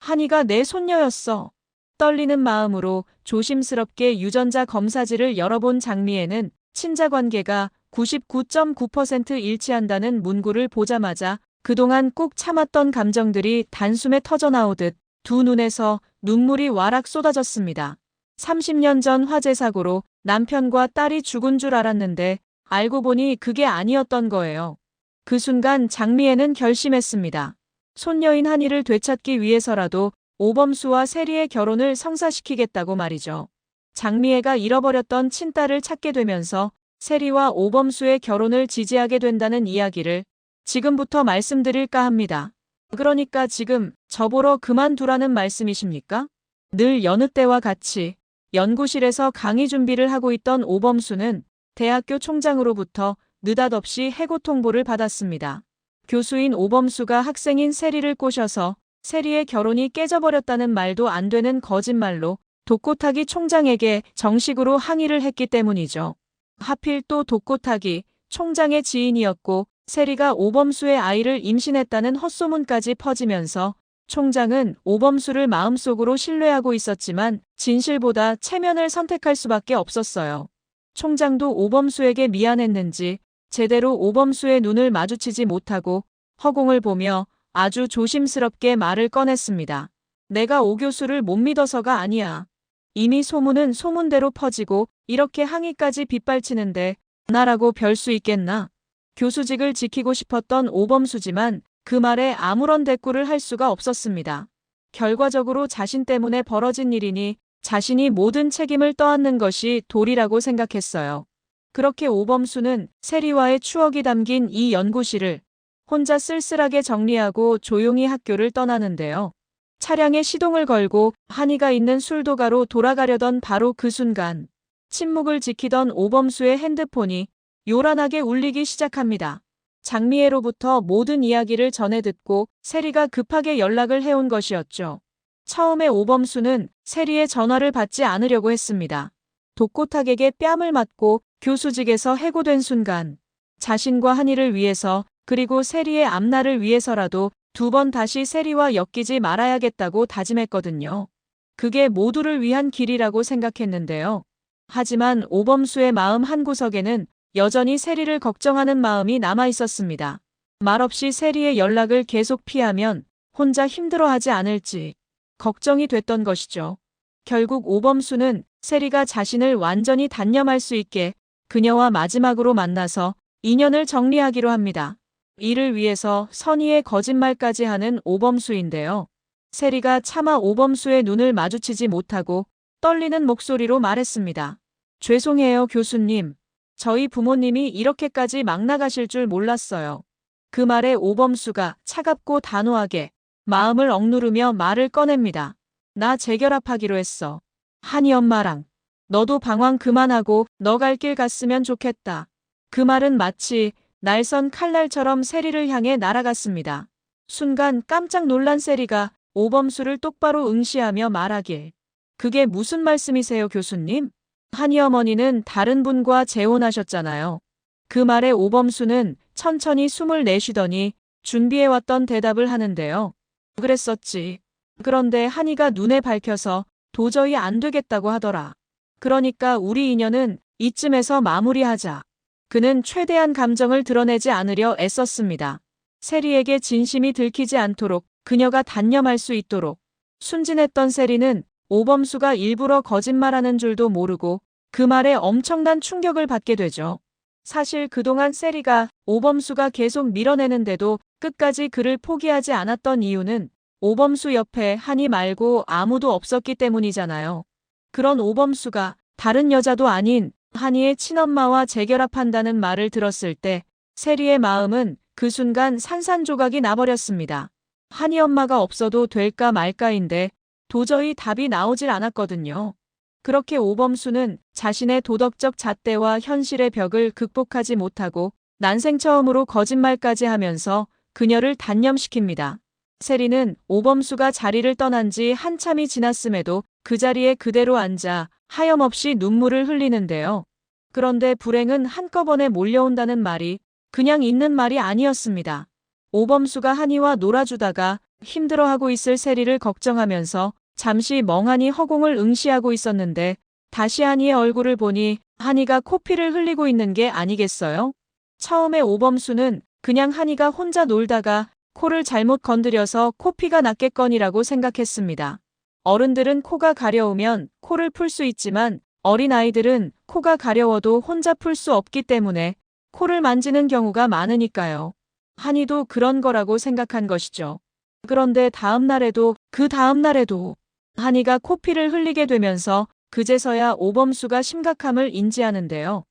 한이가 내 손녀였어. 떨리는 마음으로 조심스럽게 유전자 검사지를 열어본 장미애는 친자 관계가 99.9% 일치한다는 문구를 보자마자 그동안 꾹 참았던 감정들이 단숨에 터져나오듯 두 눈에서 눈물이 와락 쏟아졌습니다. 30년 전 화재 사고로 남편과 딸이 죽은 줄 알았는데 알고 보니 그게 아니었던 거예요. 그 순간 장미애는 결심했습니다. 손녀인 한이를 되찾기 위해서라도 오범수와 세리의 결혼을 성사시키겠다고 말이죠. 장미애가 잃어버렸던 친딸을 찾게 되면서 세리와 오범수의 결혼을 지지하게 된다는 이야기를 지금부터 말씀드릴까 합니다. 그러니까 지금 저보러 그만두라는 말씀이십니까? 늘 여느 때와 같이 연구실에서 강의 준비를 하고 있던 오범수는 대학교 총장으로부터 느닷없이 해고 통보를 받았습니다. 교수인 오범수가 학생인 세리를 꼬셔서 세리의 결혼이 깨져버렸다는 말도 안 되는 거짓말로 독고타기 총장에게 정식으로 항의를 했기 때문이죠. 하필 또 독고타기 총장의 지인이었고 세리가 오범수의 아이를 임신했다는 헛소문까지 퍼지면서 총장은 오범수를 마음속으로 신뢰하고 있었지만 진실보다 체면을 선택할 수밖에 없었어요. 총장도 오범수에게 미안했는지 제대로 오범수의 눈을 마주치지 못하고 허공을 보며 아주 조심스럽게 말을 꺼냈습니다. 내가 오 교수를 못 믿어서가 아니야. 이미 소문은 소문대로 퍼지고 이렇게 항의까지 빗발치는데 나라고 별 수 있겠나? 교수직을 지키고 싶었던 오범수지만 그 말에 아무런 대꾸를 할 수가 없었습니다. 결과적으로 자신 때문에 벌어진 일이니 자신이 모든 책임을 떠안는 것이 도리라고 생각했어요. 그렇게 오범수는 세리와의 추억이 담긴 이 연구실을 혼자 쓸쓸하게 정리하고 조용히 학교를 떠나는데요. 차량에 시동을 걸고 한이가 있는 술도가로 돌아가려던 바로 그 순간 침묵을 지키던 오범수의 핸드폰이 요란하게 울리기 시작합니다. 장미애로부터 모든 이야기를 전해 듣고 세리가 급하게 연락을 해온 것이었죠. 처음에 오범수는 세리의 전화를 받지 않으려고 했습니다. 독고탁에게 뺨을 맞고 교수직에서 해고된 순간 자신과 한이를 위해서 그리고 세리의 앞날을 위해서라도 두 번 다시 세리와 엮이지 말아야겠다고 다짐했거든요. 그게 모두를 위한 길이라고 생각했는데요. 하지만 오범수의 마음 한구석에는 여전히 세리를 걱정하는 마음이 남아 있었습니다. 말없이 세리의 연락을 계속 피하면 혼자 힘들어하지 않을지 걱정이 됐던 것이죠. 결국 오범수는 세리가 자신을 완전히 단념할 수 있게 그녀와 마지막으로 만나서 인연을 정리하기로 합니다. 이를 위해서 선의의 거짓말까지 하는 오범수인데요. 세리가 차마 오범수의 눈을 마주치지 못하고 떨리는 목소리로 말했습니다. 죄송해요, 교수님. 저희 부모님이 이렇게까지 막 나가실 줄 몰랐어요. 그 말에 오범수가 차갑고 단호하게 마음을 억누르며 말을 꺼냅니다. 나 재결합하기로 했어. 한이 엄마랑. 너도 방황 그만하고 너 갈 길 갔으면 좋겠다. 그 말은 마치 날선 칼날처럼 세리를 향해 날아갔습니다. 순간 깜짝 놀란 세리가 오범수를 똑바로 응시하며 말하길. 그게 무슨 말씀이세요, 교수님? 한이 어머니는 다른 분과 재혼하셨잖아요. 그 말에 오범수는 천천히 숨을 내쉬더니 준비해왔던 대답을 하는데요. 그랬었지. 그런데 한이가 눈에 밝혀서 도저히 안 되겠다고 하더라. 그러니까 우리 인연은 이쯤에서 마무리하자. 그는 최대한 감정을 드러내지 않으려 애썼습니다. 세리에게 진심이 들키지 않도록 그녀가 단념할 수 있도록. 순진했던 세리는 오범수가 일부러 거짓말하는 줄도 모르고 그 말에 엄청난 충격을 받게 되죠. 사실 그동안 세리가 오범수가 계속 밀어내는데도 끝까지 그를 포기하지 않았던 이유는 오범수 옆에 한이 말고 아무도 없었기 때문이잖아요. 그런 오범수가 다른 여자도 아닌 한이의 친엄마와 재결합한다는 말을 들었을 때 세리의 마음은 그 순간 산산조각이 나버렸습니다. 한이 엄마가 없어도 될까 말까인데 도저히 답이 나오질 않았거든요. 그렇게 오범수는 자신의 도덕적 잣대와 현실의 벽을 극복하지 못하고 난생 처음으로 거짓말까지 하면서 그녀를 단념시킵니다. 세리는 오범수가 자리를 떠난 지 한참이 지났음에도 그 자리에 그대로 앉아 하염없이 눈물을 흘리는데요. 그런데 불행은 한꺼번에 몰려온다는 말이 그냥 있는 말이 아니었습니다. 오범수가 한이와 놀아주다가 힘들어하고 있을 세리를 걱정하면서 잠시 멍하니 허공을 응시하고 있었는데 다시 한이의 얼굴을 보니 한이가 코피를 흘리고 있는 게 아니겠어요? 처음에 오범수는 그냥 한이가 혼자 놀다가 코를 잘못 건드려서 코피가 났겠거니라고 생각했습니다. 어른들은 코가 가려우면 코를 풀 수 있지만 어린아이들은 코가 가려워도 혼자 풀 수 없기 때문에 코를 만지는 경우가 많으니까요. 한이도 그런 거라고 생각한 것이죠. 그런데 그 다음 날에도 한이가 코피를 흘리게 되면서 그제서야 오범수가 심각함을 인지하는데요.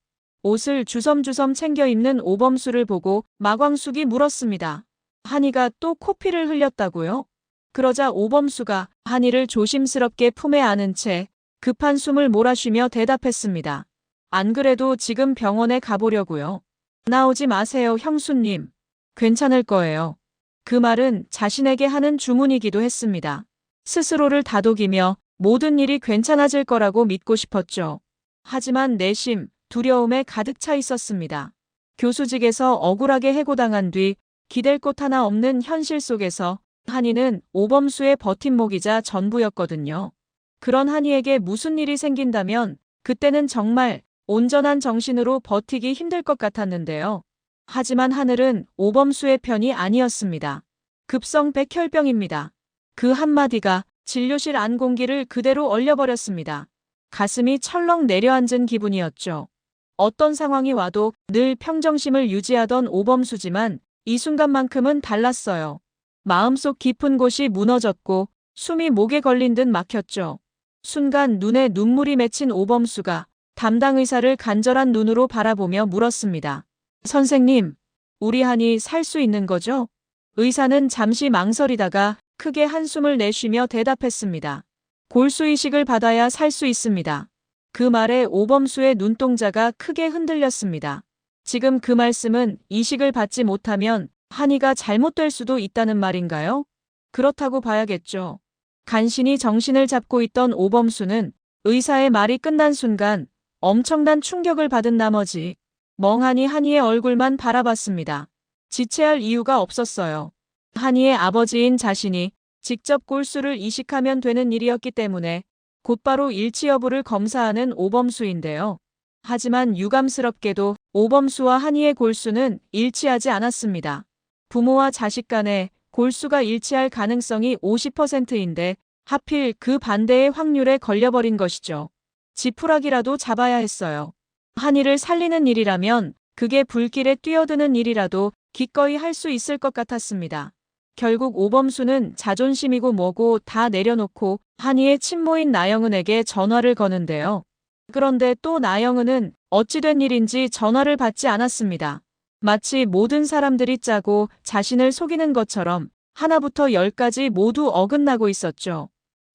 옷을 주섬주섬 챙겨 입는 오범수를 보고 마광숙이 물었습니다. 한이가 또 코피를 흘렸다고요? 그러자 오범수가 한이를 조심스럽게 품에 안은 채 급한 숨을 몰아쉬며 대답했습니다. 안 그래도 지금 병원에 가보려고요. 나오지 마세요, 형수님. 괜찮을 거예요. 그 말은 자신에게 하는 주문이기도 했습니다. 스스로를 다독이며 모든 일이 괜찮아질 거라고 믿고 싶었죠. 하지만 내심 두려움에 가득 차 있었습니다. 교수직에서 억울하게 해고당한 뒤 기댈 곳 하나 없는 현실 속에서 한이는 오범수의 버팀목이자 전부였거든요. 그런 한이에게 무슨 일이 생긴다면 그때는 정말 온전한 정신으로 버티기 힘들 것 같았는데요. 하지만 하늘은 오범수의 편이 아니었습니다. 급성 백혈병입니다. 그 한마디가 진료실 안 공기를 그대로 얼려버렸습니다. 가슴이 철렁 내려앉은 기분이었죠. 어떤 상황이 와도 늘 평정심을 유지하던 오범수지만 이 순간만큼은 달랐어요. 마음속 깊은 곳이 무너졌고 숨이 목에 걸린 듯 막혔죠. 순간 눈에 눈물이 맺힌 오범수가 담당 의사를 간절한 눈으로 바라보며 물었습니다. 선생님, 우리 한이 살 수 있는 거죠? 의사는 잠시 망설이다가 크게 한숨을 내쉬며 대답했습니다. 골수이식을 받아야 살 수 있습니다. 그 말에 오범수의 눈동자가 크게 흔들렸습니다. 지금 그 말씀은 이식을 받지 못하면 한이가 잘못될 수도 있다는 말인가요? 그렇다고 봐야겠죠. 간신히 정신을 잡고 있던 오범수는 의사의 말이 끝난 순간 엄청난 충격을 받은 나머지 멍하니 한이의 얼굴만 바라봤습니다. 지체할 이유가 없었어요. 한이의 아버지인 자신이 직접 골수를 이식하면 되는 일이었기 때문에 곧바로 일치 여부를 검사하는 오범수인데요. 하지만 유감스럽게도 오범수와 한이의 골수는 일치하지 않았습니다. 부모와 자식 간에 골수가 일치할 가능성이 50%인데 하필 그 반대의 확률에 걸려버린 것이죠. 지푸라기라도 잡아야 했어요. 한이를 살리는 일이라면 그게 불길에 뛰어드는 일이라도 기꺼이 할 수 있을 것 같았습니다. 결국 오범수는 자존심이고 뭐고 다 내려놓고 한이의 친모인 나영은에게 전화를 거는데요. 그런데 또 나영은은 어찌된 일인지 전화를 받지 않았습니다. 마치 모든 사람들이 짜고 자신을 속이는 것처럼 하나부터 열까지 모두 어긋나고 있었죠.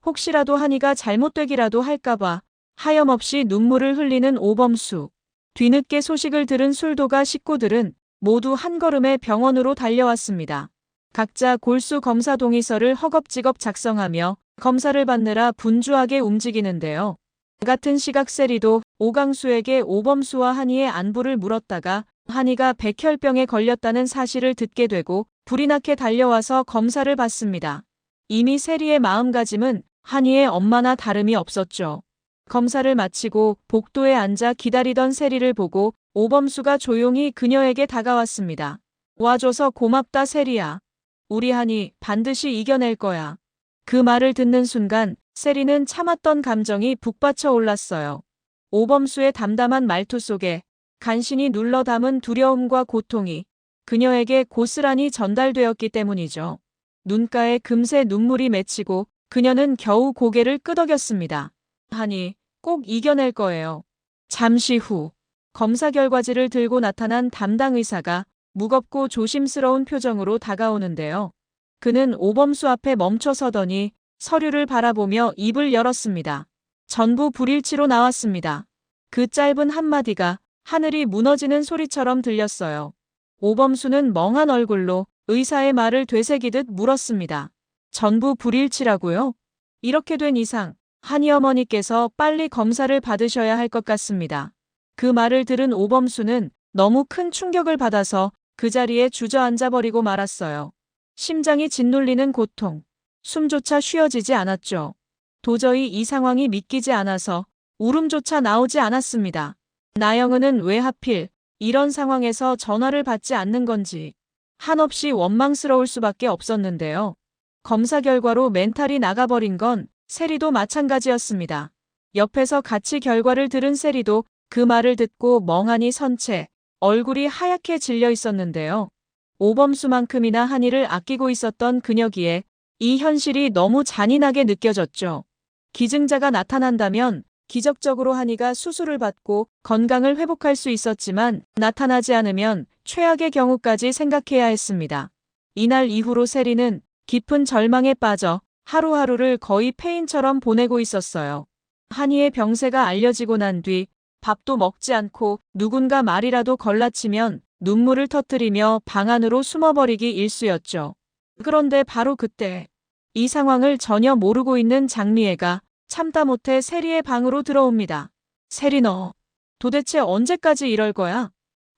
혹시라도 한이가 잘못되기라도 할까봐 하염없이 눈물을 흘리는 오범수. 뒤늦게 소식을 들은 술도가 식구들은 모두 한 걸음에 병원으로 달려왔습니다. 각자 골수 검사 동의서를 허겁지겁 작성하며 검사를 받느라 분주하게 움직이는데요. 같은 시각 세리도 오강수에게 오범수와 한이의 안부를 물었다가 한이가 백혈병에 걸렸다는 사실을 듣게 되고 불이 나게 달려와서 검사를 받습니다. 이미 세리의 마음가짐은 한이의 엄마나 다름이 없었죠. 검사를 마치고 복도에 앉아 기다리던 세리를 보고 오범수가 조용히 그녀에게 다가왔습니다. 와줘서 고맙다 세리야. 우리 한이 반드시 이겨낼 거야. 그 말을 듣는 순간 세리는 참았던 감정이 북받쳐 올랐어요. 오범수의 담담한 말투 속에 간신히 눌러 담은 두려움과 고통이 그녀에게 고스란히 전달되었기 때문이죠. 눈가에 금세 눈물이 맺히고 그녀는 겨우 고개를 끄덕였습니다. 한이 꼭 이겨낼 거예요. 잠시 후 검사 결과지를 들고 나타난 담당 의사가 무겁고 조심스러운 표정으로 다가오는데요. 그는 오범수 앞에 멈춰 서더니 서류를 바라보며 입을 열었습니다. 전부 불일치로 나왔습니다. 그 짧은 한마디가 하늘이 무너지는 소리처럼 들렸어요. 오범수는 멍한 얼굴로 의사의 말을 되새기듯 물었습니다. 전부 불일치라고요? 이렇게 된 이상 한이 어머니께서 빨리 검사를 받으셔야 할 것 같습니다. 그 말을 들은 오범수는 너무 큰 충격을 받아서 그 자리에 주저앉아 버리고 말았어요. 심장이 짓눌리는 고통. 숨조차 쉬어지지 않았죠. 도저히 이 상황이 믿기지 않아서 울음조차 나오지 않았습니다. 나영은은 왜 하필 이런 상황에서 전화를 받지 않는 건지 한없이 원망스러울 수밖에 없었는데요. 검사 결과로 멘탈이 나가버린 건 세리도 마찬가지였습니다. 옆에서 같이 결과를 들은 세리도 그 말을 듣고 멍하니 선 채 얼굴이 하얗게 질려 있었는데요. 오범수만큼이나 한이를 아끼고 있었던 그녀기에 이 현실이 너무 잔인하게 느껴졌죠. 기증자가 나타난다면 기적적으로 한이가 수술을 받고 건강을 회복할 수 있었지만 나타나지 않으면 최악의 경우까지 생각해야 했습니다. 이날 이후로 세리는 깊은 절망에 빠져 하루하루를 거의 폐인처럼 보내고 있었어요. 한이의 병세가 알려지고 난 뒤 밥도 먹지 않고 누군가 말이라도 걸라치면 눈물을 터뜨리며 방 안으로 숨어버리기 일쑤였죠. 그런데 바로 그때 이 상황을 전혀 모르고 있는 장미애가 참다 못해 세리의 방으로 들어옵니다. 세리 너 도대체 언제까지 이럴 거야?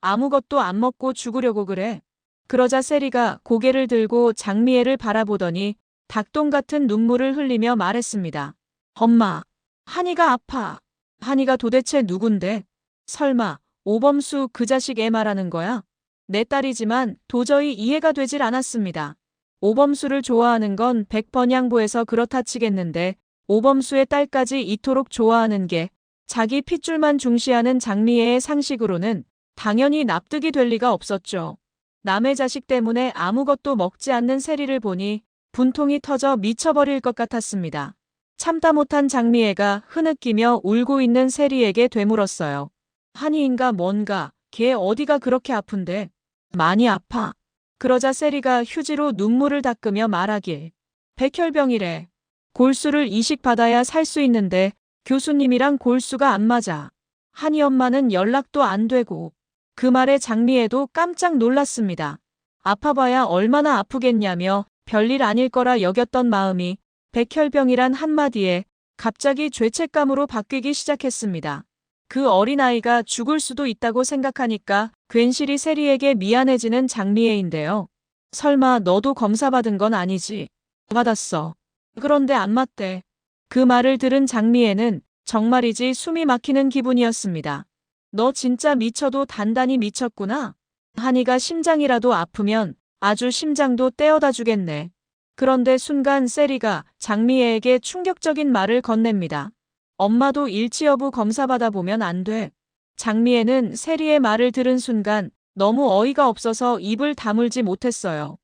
아무것도 안 먹고 죽으려고 그래. 그러자 세리가 고개를 들고 장미애를 바라보더니 닭똥 같은 눈물을 흘리며 말했습니다. 엄마, 한이가 아파. 한이가 도대체 누군데? 설마 오범수 그 자식 애 말하는 거야? 내 딸이지만 도저히 이해가 되질 않았습니다. 오범수를 좋아하는 건 백번양보해서 그렇다 치겠는데 오범수의 딸까지 이토록 좋아하는 게 자기 핏줄만 중시하는 장미애의 상식으로는 당연히 납득이 될 리가 없었죠. 남의 자식 때문에 아무것도 먹지 않는 세리를 보니 분통이 터져 미쳐버릴 것 같았습니다. 참다 못한 장미애가 흐느끼며 울고 있는 세리에게 되물었어요. 한이인가 뭔가, 걔 어디가 그렇게 아픈데? 많이 아파. 그러자 세리가 휴지로 눈물을 닦으며 말하길. 백혈병이래. 골수를 이식받아야 살 수 있는데 교수님이랑 골수가 안 맞아. 한이 엄마는 연락도 안 되고. 그 말에 장미애도 깜짝 놀랐습니다. 아파봐야 얼마나 아프겠냐며 별일 아닐 거라 여겼던 마음이 백혈병이란 한마디에 갑자기 죄책감으로 바뀌기 시작했습니다. 그 어린아이가 죽을 수도 있다고 생각하니까 괜시리 세리에게 미안해지는 장미애인데요. 설마 너도 검사 받은 건 아니지? 받았어. 그런데 안 맞대. 그 말을 들은 장미애는 정말이지 숨이 막히는 기분이었습니다. 너 진짜 미쳐도 단단히 미쳤구나. 한이가 심장이라도 아프면 아주 심장도 떼어다 주겠네. 그런데 순간 세리가 장미애에게 충격적인 말을 건넵니다. 엄마도 일치 여부 검사 받아보면 안 돼. 장미애는 세리의 말을 들은 순간 너무 어이가 없어서 입을 다물지 못했어요.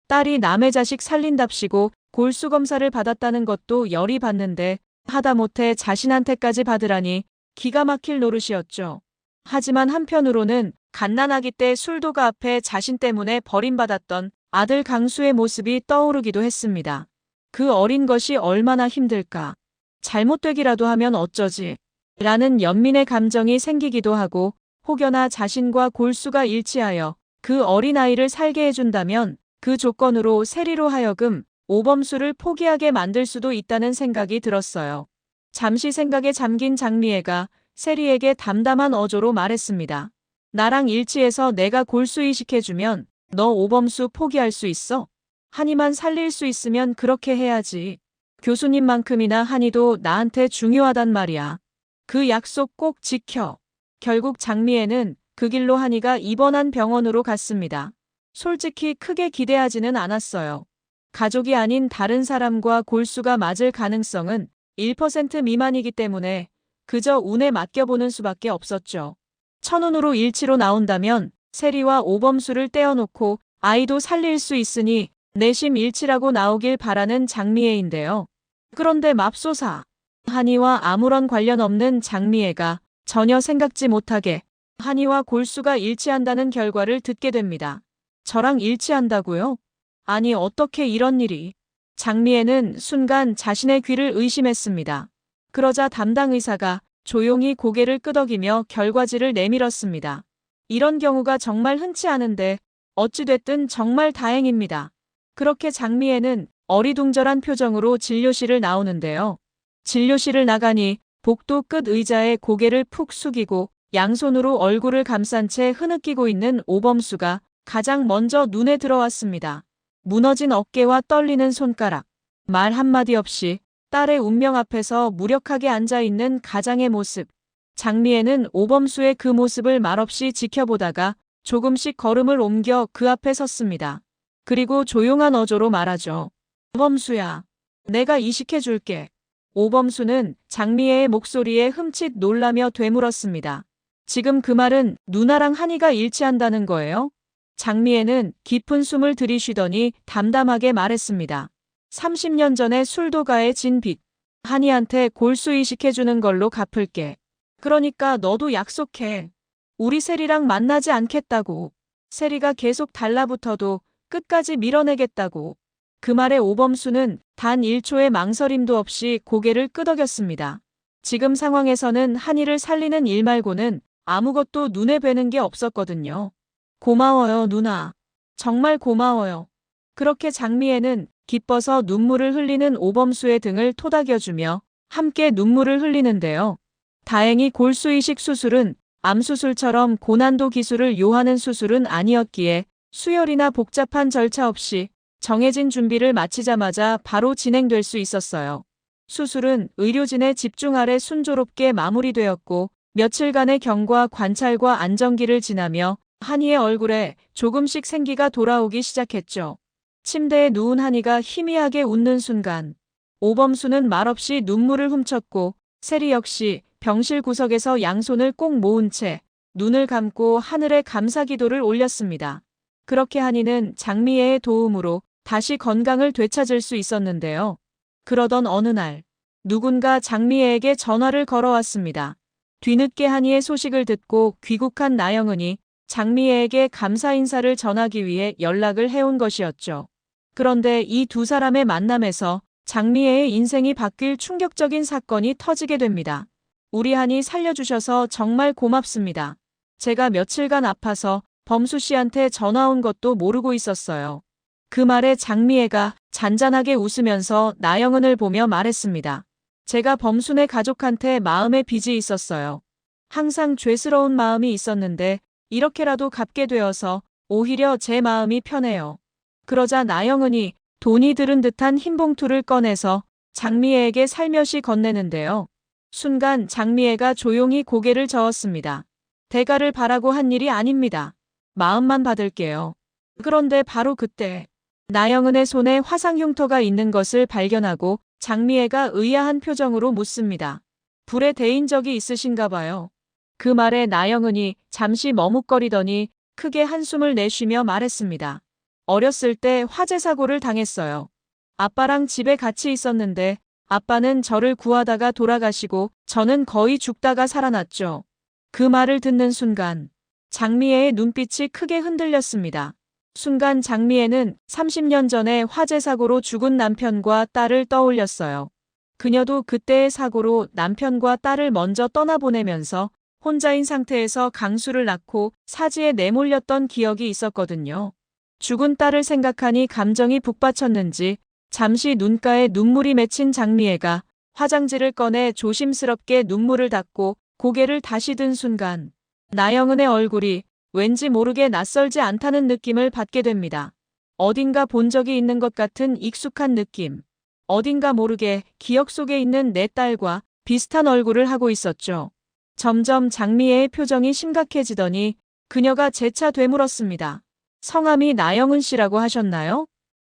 딸이 남의 자식 살린답시고 골수 검사를 받았다는 것도 열이 받는데 하다못해 자신한테까지 받으라니 기가 막힐 노릇이었죠. 하지만 한편으로는 갓난아기 때 술도가 앞에 자신 때문에 버림받았던 아들 강수의 모습이 떠오르기도 했습니다. 그 어린 것이 얼마나 힘들까. 잘못되기라도 하면 어쩌지. 라는 연민의 감정이 생기기도 하고 혹여나 자신과 골수가 일치하여 그 어린아이를 살게 해준다면 그 조건으로 세리로 하여금 오범수를 포기하게 만들 수도 있다는 생각이 들었어요. 잠시 생각에 잠긴 장미애가 세리에게 담담한 어조로 말했습니다. 나랑 일치해서 내가 골수 이식해주면 너 오범수 포기할 수 있어? 한이만 살릴 수 있으면 그렇게 해야지. 교수님만큼이나 한이도 나한테 중요하단 말이야. 그 약속 꼭 지켜. 결국 장미애는 그 길로 한이가 입원한 병원으로 갔습니다. 솔직히 크게 기대하지는 않았어요. 가족이 아닌 다른 사람과 골수가 맞을 가능성은 1% 미만이기 때문에 그저 운에 맡겨보는 수밖에 없었죠. 천운으로 일치로 나온다면 세리와 오범수를 떼어놓고 아이도 살릴 수 있으니 내심 일치라고 나오길 바라는 장미애인데요. 그런데 맙소사. 한이와 아무런 관련 없는 장미애가 전혀 생각지 못하게 한이와 골수가 일치한다는 결과를 듣게 됩니다. 저랑 일치한다고요? 아니 어떻게 이런 일이. 장미애는 순간 자신의 귀를 의심했습니다. 그러자 담당 의사가 조용히 고개를 끄덕이며 결과지를 내밀었습니다. 이런 경우가 정말 흔치 않은데 어찌됐든 정말 다행입니다. 그렇게 장미애는 어리둥절한 표정으로 진료실을 나오는데요. 진료실을 나가니 복도 끝 의자에 고개를 푹 숙이고 양손으로 얼굴을 감싼 채 흐느끼고 있는 오범수가 가장 먼저 눈에 들어왔습니다. 무너진 어깨와 떨리는 손가락. 말 한마디 없이 딸의 운명 앞에서 무력하게 앉아있는 가장의 모습. 장미애는 오범수의 그 모습을 말없이 지켜보다가 조금씩 걸음을 옮겨 그 앞에 섰습니다. 그리고 조용한 어조로 말하죠. 오범수야, 내가 이식해줄게. 오범수는 장미애의 목소리에 흠칫 놀라며 되물었습니다. 지금 그 말은 누나랑 한이가 일치한다는 거예요? 장미애는 깊은 숨을 들이쉬더니 담담하게 말했습니다. 30년 전에 술도가에 진 빚. 한이한테 골수 이식해주는 걸로 갚을게. 그러니까 너도 약속해. 우리 세리랑 만나지 않겠다고. 세리가 계속 달라붙어도 끝까지 밀어내겠다고. 그 말에 오범수는 단 1초의 망설임도 없이 고개를 끄덕였습니다. 지금 상황에서는 한이를 살리는 일 말고는 아무것도 눈에 뵈는 게 없었거든요. 고마워요, 누나. 정말 고마워요. 그렇게 장미애는 기뻐서 눈물을 흘리는 오범수의 등을 토닥여주며 함께 눈물을 흘리는데요. 다행히 골수이식 수술은 암수술처럼 고난도 기술을 요하는 수술은 아니었기에 수혈이나 복잡한 절차 없이 정해진 준비를 마치자마자 바로 진행될 수 있었어요. 수술은 의료진의 집중 아래 순조롭게 마무리되었고 며칠간의 경과 관찰과 안정기를 지나며 한이의 얼굴에 조금씩 생기가 돌아오기 시작했죠. 침대에 누운 한이가 희미하게 웃는 순간 오범수는 말없이 눈물을 훔쳤고 세리 역시 병실 구석에서 양손을 꼭 모은 채 눈을 감고 하늘에 감사기도를 올렸습니다. 그렇게 한이는 장미애의 도움으로 다시 건강을 되찾을 수 있었는데요. 그러던 어느 날 누군가 장미애에게 전화를 걸어왔습니다. 뒤늦게 한이의 소식을 듣고 귀국한 나영은이 장미애에게 감사 인사를 전하기 위해 연락을 해온 것이었죠. 그런데 이 두 사람의 만남에서 장미애의 인생이 바뀔 충격적인 사건이 터지게 됩니다. 우리 한이 살려주셔서 정말 고맙습니다. 제가 며칠간 아파서 범수 씨한테 전화 온 것도 모르고 있었어요. 그 말에 장미애가 잔잔하게 웃으면서 나영은을 보며 말했습니다. 제가 범수네 가족한테 마음의 빚이 있었어요. 항상 죄스러운 마음이 있었는데 이렇게라도 갚게 되어서 오히려 제 마음이 편해요. 그러자 나영은이 돈이 들은 듯한 흰 봉투를 꺼내서 장미애에게 살며시 건네는데요. 순간 장미애가 조용히 고개를 저었습니다. 대가를 바라고 한 일이 아닙니다. 마음만 받을게요. 그런데 바로 그때 나영은의 손에 화상 흉터가 있는 것을 발견하고 장미애가 의아한 표정으로 묻습니다. 불에 데인 적이 있으신가 봐요. 그 말에 나영은이 잠시 머뭇거리더니 크게 한숨을 내쉬며 말했습니다. 어렸을 때 화재 사고를 당했어요. 아빠랑 집에 같이 있었는데 아빠는 저를 구하다가 돌아가시고 저는 거의 죽다가 살아났죠. 그 말을 듣는 순간 장미애의 눈빛이 크게 흔들렸습니다. 순간 장미애는 30년 전에 화재 사고로 죽은 남편과 딸을 떠올렸어요. 그녀도 그때의 사고로 남편과 딸을 먼저 떠나보내면서 혼자인 상태에서 강수를 낳고 사지에 내몰렸던 기억이 있었거든요. 죽은 딸을 생각하니 감정이 북받쳤는지 잠시 눈가에 눈물이 맺힌 장미애가 화장지를 꺼내 조심스럽게 눈물을 닦고 고개를 다시 든 순간 나영은의 얼굴이 왠지 모르게 낯설지 않다는 느낌을 받게 됩니다. 어딘가 본 적이 있는 것 같은 익숙한 느낌. 어딘가 모르게 기억 속에 있는 내 딸과 비슷한 얼굴을 하고 있었죠. 점점 장미애의 표정이 심각해지더니 그녀가 재차 되물었습니다. 성함이 나영은 씨라고 하셨나요?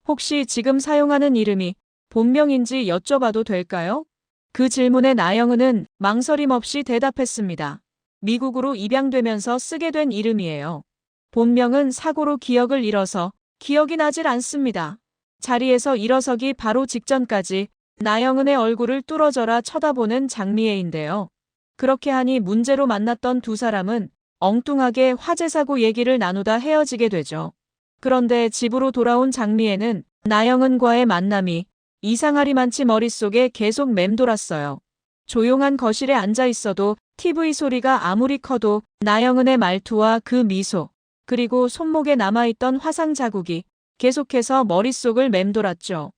혹시 지금 사용하는 이름이 본명인지 여쭤봐도 될까요? 그 질문에 나영은은 망설임 없이 대답했습니다. 미국으로 입양되면서 쓰게 된 이름이에요. 본명은 사고로 기억을 잃어서 기억이 나질 않습니다. 자리에서 일어서기 바로 직전까지 나영은의 얼굴을 뚫어져라 쳐다보는 장미애인데요. 그렇게 하니 문제로 만났던 두 사람은 엉뚱하게 화재 사고 얘기를 나누다 헤어지게 되죠. 그런데 집으로 돌아온 장미애는 나영은과의 만남이 이상하리만치 머릿속에 계속 맴돌았어요. 조용한 거실에 앉아 있어도 TV 소리가 아무리 커도 나영은의 말투와 그 미소, 그리고 손목에 남아있던 화상 자국이 계속해서 머릿속을 맴돌았죠.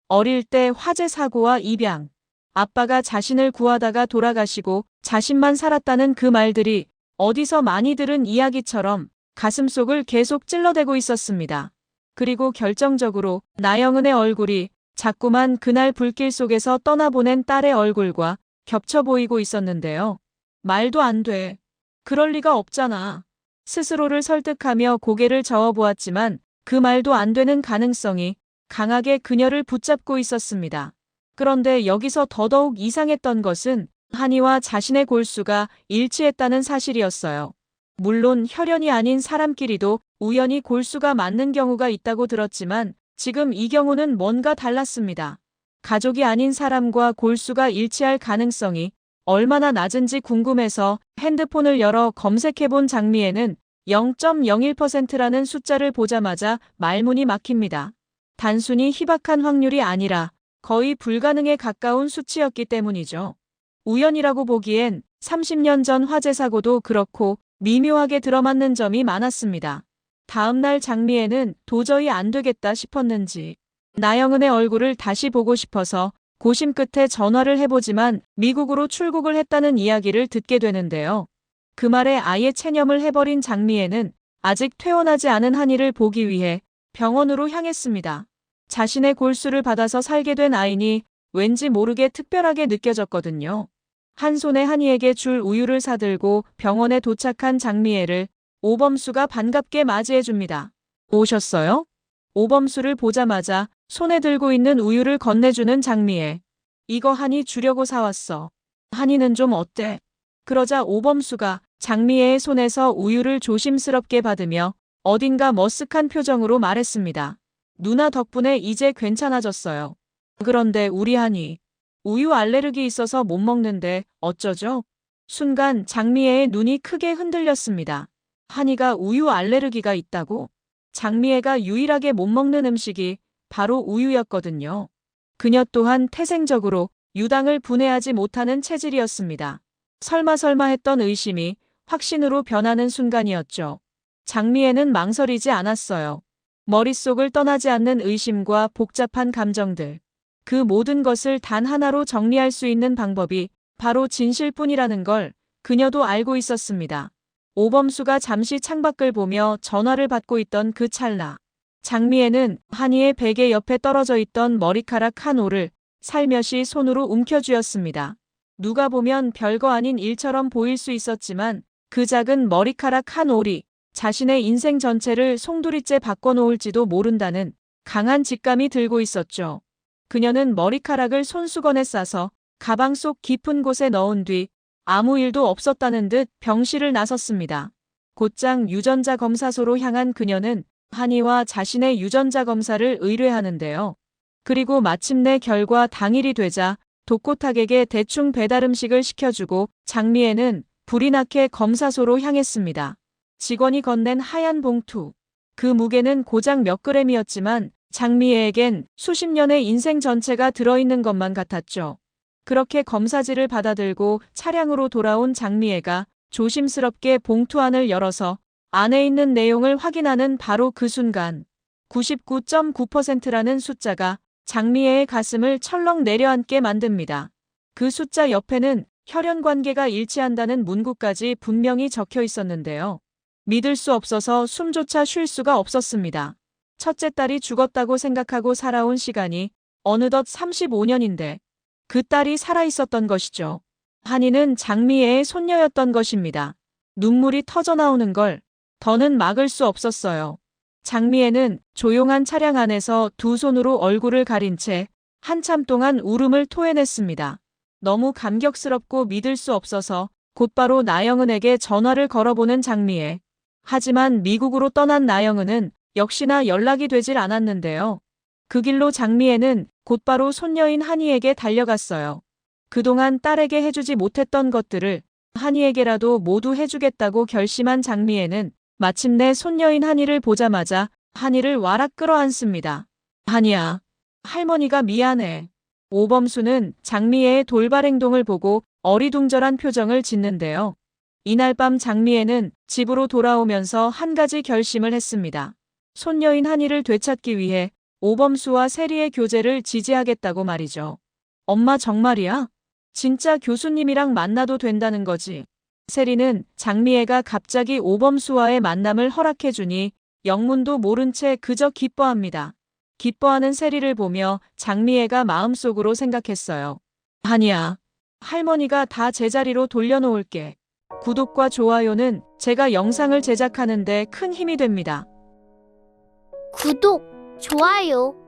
어릴 때 화재 사고와 입양, 아빠가 자신을 구하다가 돌아가시고 자신만 살았다는 그 말들이 어디서 많이 들은 이야기처럼 가슴속을 계속 찔러대고 있었습니다. 그리고 결정적으로 나영은의 얼굴이 자꾸만 그날 불길 속에서 떠나보낸 딸의 얼굴과 겹쳐 보이고 있었는데요. 말도 안 돼. 그럴 리가 없잖아. 스스로를 설득하며 고개를 저어보았지만 그 말도 안 되는 가능성이 강하게 그녀를 붙잡고 있었습니다. 그런데 여기서 더더욱 이상했던 것은 한이와 자신의 골수가 일치했다는 사실이었어요. 물론 혈연이 아닌 사람끼리도 우연히 골수가 맞는 경우가 있다고 들었지만 지금 이 경우는 뭔가 달랐습니다. 가족이 아닌 사람과 골수가 일치할 가능성이 얼마나 낮은지 궁금해서 핸드폰을 열어 검색해본 장미애는 0.01%라는 숫자를 보자마자 말문이 막힙니다. 단순히 희박한 확률이 아니라 거의 불가능에 가까운 수치였기 때문이죠. 우연이라고 보기엔 30년 전 화재 사고도 그렇고 미묘하게 들어맞는 점이 많았습니다. 다음날 장미애는 도저히 안 되겠다 싶었는지 나영은의 얼굴을 다시 보고 싶어서 고심 끝에 전화를 해보지만 미국으로 출국을 했다는 이야기를 듣게 되는데요. 그 말에 아예 체념을 해버린 장미애는 아직 퇴원하지 않은 한이를 보기 위해 병원으로 향했습니다. 자신의 골수를 받아서 살게 된 아이니 왠지 모르게 특별하게 느껴졌거든요. 한 손에 한이에게 줄 우유를 사들고 병원에 도착한 장미애를 오범수가 반갑게 맞이해줍니다. 오셨어요? 오범수를 보자마자 손에 들고 있는 우유를 건네주는 장미애. 이거 한이 주려고 사왔어. 한이는 좀 어때? 그러자 오범수가 장미애의 손에서 우유를 조심스럽게 받으며 어딘가 머쓱한 표정으로 말했습니다. 누나 덕분에 이제 괜찮아졌어요. 그런데 우리 한이 우유 알레르기 있어서 못 먹는데 어쩌죠? 순간 장미애의 눈이 크게 흔들렸습니다. 한이가 우유 알레르기가 있다고? 장미애가 유일하게 못 먹는 음식이 바로 우유였거든요. 그녀 또한 태생적으로 유당을 분해하지 못하는 체질이었습니다. 설마 했던 의심이 확신으로 변하는 순간이었죠. 장미애는 망설이지 않았어요. 머릿속을 떠나지 않는 의심과 복잡한 감정들. 그 모든 것을 단 하나로 정리할 수 있는 방법이 바로 진실뿐이라는 걸 그녀도 알고 있었습니다. 오범수가 잠시 창밖을 보며 전화를 받고 있던 그 찰나. 장미애는 한이의 베개 옆에 떨어져 있던 머리카락 한 올을 살며시 손으로 움켜쥐었습니다. 누가 보면 별거 아닌 일처럼 보일 수 있었지만 그 작은 머리카락 한 올이 자신의 인생 전체를 송두리째 바꿔놓을지도 모른다는 강한 직감이 들고 있었죠. 그녀는 머리카락을 손수건에 싸서 가방 속 깊은 곳에 넣은 뒤 아무 일도 없었다는 듯 병실을 나섰습니다. 곧장 유전자 검사소로 향한 그녀는 한이와 자신의 유전자 검사를 의뢰하는데요. 그리고 마침내 결과 당일이 되자 독고탁에게 대충 배달음식을 시켜주고 장미애는 불이 나게 검사소로 향했습니다. 직원이 건넨 하얀 봉투. 그 무게는 고작 몇 그램이었지만 장미애에겐 수십 년의 인생 전체가 들어있는 것만 같았죠. 그렇게 검사지를 받아들고 차량으로 돌아온 장미애가 조심스럽게 봉투 안을 열어서 안에 있는 내용을 확인하는 바로 그 순간 99.9%라는 숫자가 장미애의 가슴을 철렁 내려앉게 만듭니다. 그 숫자 옆에는 혈연 관계가 일치한다는 문구까지 분명히 적혀 있었는데요. 믿을 수 없어서 숨조차 쉴 수가 없었습니다. 첫째 딸이 죽었다고 생각하고 살아온 시간이 어느덧 35년인데 그 딸이 살아있었던 것이죠. 한이는 장미애의 손녀였던 것입니다. 눈물이 터져나오는 걸 더는 막을 수 없었어요. 장미애는 조용한 차량 안에서 두 손으로 얼굴을 가린 채 한참 동안 울음을 토해냈습니다. 너무 감격스럽고 믿을 수 없어서 곧바로 나영은에게 전화를 걸어보는 장미애. 하지만 미국으로 떠난 나영은은 역시나 연락이 되질 않았는데요. 그 길로 장미애는 곧바로 손녀인 한이에게 달려갔어요. 그동안 딸에게 해주지 못했던 것들을 한이에게라도 모두 해주겠다고 결심한 장미애는 마침내 손녀인 한이를 보자마자 한이를 와락 끌어안습니다. 한이야, 할머니가 미안해. 오범수는 장미애의 돌발 행동을 보고 어리둥절한 표정을 짓는데요. 이날 밤 장미애는 집으로 돌아오면서 한 가지 결심을 했습니다. 손녀인 한이를 되찾기 위해 오범수와 세리의 교제를 지지하겠다고 말이죠. 엄마 정말이야? 진짜 교수님이랑 만나도 된다는 거지? 세리는 장미애가 갑자기 오범수와의 만남을 허락해주니 영문도 모른 채 그저 기뻐합니다. 기뻐하는 세리를 보며 장미애가 마음속으로 생각했어요. 아니야. 할머니가 다 제자리로 돌려놓을게. 구독과 좋아요는 제가 영상을 제작하는데 큰 힘이 됩니다. 구독, 좋아요